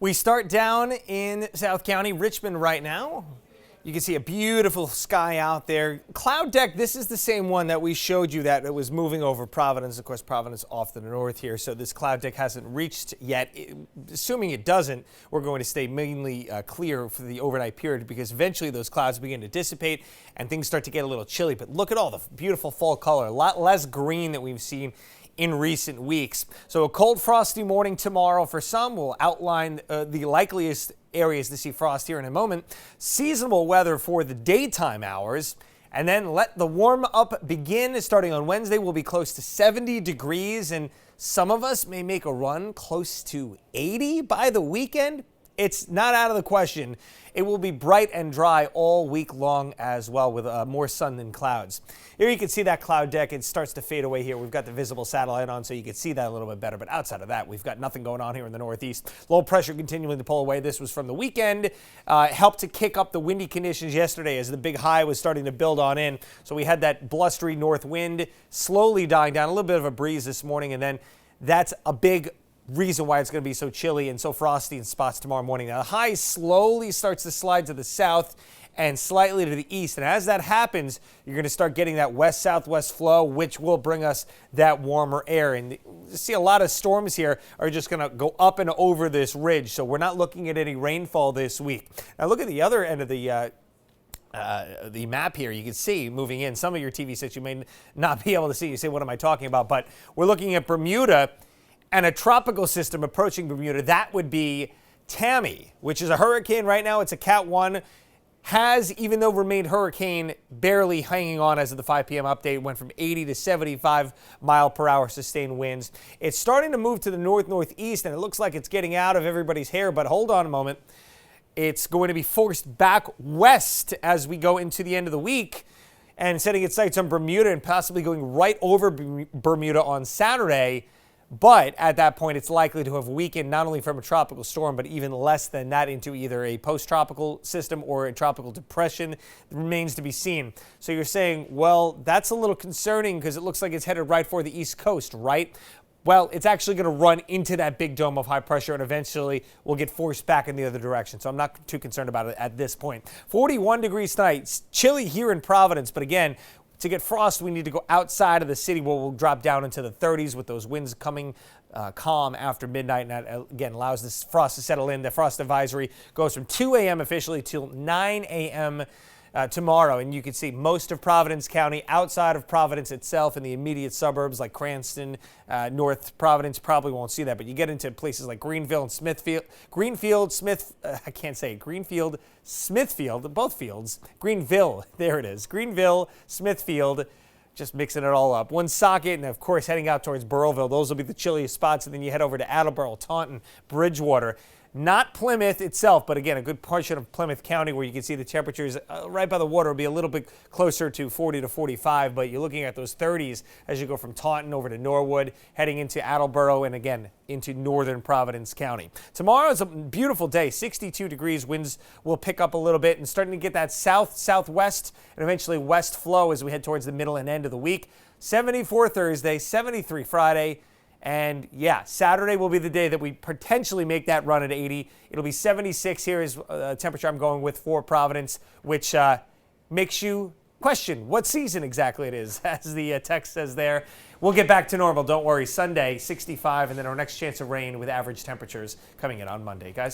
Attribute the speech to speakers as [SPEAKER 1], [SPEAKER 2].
[SPEAKER 1] We start down in South County, Richmond right now. You can see a beautiful sky out there. Cloud deck, this is the same one that we showed you that it was moving over Providence. Of course, Providence off to the north here, so this cloud deck hasn't reached yet. Assuming it doesn't, we're going to stay mainly clear for the overnight period because eventually those clouds begin to dissipate and things start to get a little chilly. But look at all the beautiful fall color, a lot less green that we've seen in recent weeks. So a cold, frosty morning tomorrow for some. We'll outline the likeliest areas to see frost here in a moment. Seasonable weather for the daytime hours. And then let the warm up begin. Starting on Wednesday, we'll be close to 70 degrees. And some of us may make a run close to 80 by the weekend. It's not out of the question. It will be bright and dry all week long as well with more sun than clouds. Here you can see that cloud deck. It starts to fade away here. We've got the visible satellite on so you can see that a little bit better. But outside of that, we've got nothing going on here in the northeast. Low pressure continuing to pull away. This was from the weekend. Helped to kick up the windy conditions yesterday as the big high was starting to build on in. So we had that blustery north wind slowly dying down. A little bit of a breeze this morning. And then that's a big reason why it's going to be so chilly and so frosty in spots tomorrow morning. Now, the high slowly starts to slide to the south and slightly to the east. And as that happens, you're going to start getting that west-southwest flow, which will bring us that warmer air. And you see a lot of storms here are just going to go up and over this ridge. So we're not looking at any rainfall this week. Now, look at the other end of the map here. You can see moving in some of your TV sets you may not be able to see. You say, what am I talking about? But we're looking at Bermuda and a tropical system approaching Bermuda. That would be Tammy, which is a hurricane right now. It's a Cat 1. Has, even though remained hurricane, barely hanging on as of the 5 p.m. update. Went from 80 to 75 mile per hour sustained winds. It's starting to move to the north-northeast, and it looks like it's getting out of everybody's hair. But hold on a moment. It's going to be forced back west as we go into the end of the week and setting its sights on Bermuda and possibly going right over Bermuda on Saturday. But at that point, it's likely to have weakened not only from a tropical storm, but even less than that into either a post-tropical system or a tropical depression. It remains to be seen. So you're saying, well, that's a little concerning because it looks like it's headed right for the East Coast, right? Well, it's actually going to run into that big dome of high pressure and eventually will get forced back in the other direction. So I'm not too concerned about it at this point. 41 degrees tonight. It's chilly here in Providence, but again, to get frost, we need to go outside of the city where we'll drop down into the 30s with those winds coming calm after midnight. And that, again, allows this frost to settle in. The frost advisory goes from 2 a.m. officially till 9 a.m. Tomorrow. And you can see most of Providence County outside of Providence itself in the immediate suburbs like Cranston, North Providence probably won't see that. But you get into places like Greenfield and Smithfield, Smithfield, both fields. Greenville, there it is. Greenville, Smithfield, just mixing it all up. Woonsocket, and of course heading out towards Burrillville. Those will be the chilliest spots. And then you head over to Attleboro, Taunton, Bridgewater. Not Plymouth itself, but again, a good portion of Plymouth County where you can see the temperatures right by the water will be a little bit closer to 40 to 45, but you're looking at those 30s as you go from Taunton over to Norwood, heading into Attleboro, and again, into northern Providence County. Tomorrow is a beautiful day, 62 degrees. Winds will pick up a little bit and starting to get that south-southwest and eventually west flow as we head towards the middle and end of the week. 74 Thursday, 73 Friday. And yeah, Saturday will be the day that we potentially make that run at 80. It'll be 76 here is temperature I'm going with for Providence, which makes you question what season exactly it is, as the text says there. We'll get back to normal, don't worry. Sunday, 65, and then our next chance of rain with average temperatures coming in on Monday. Guys?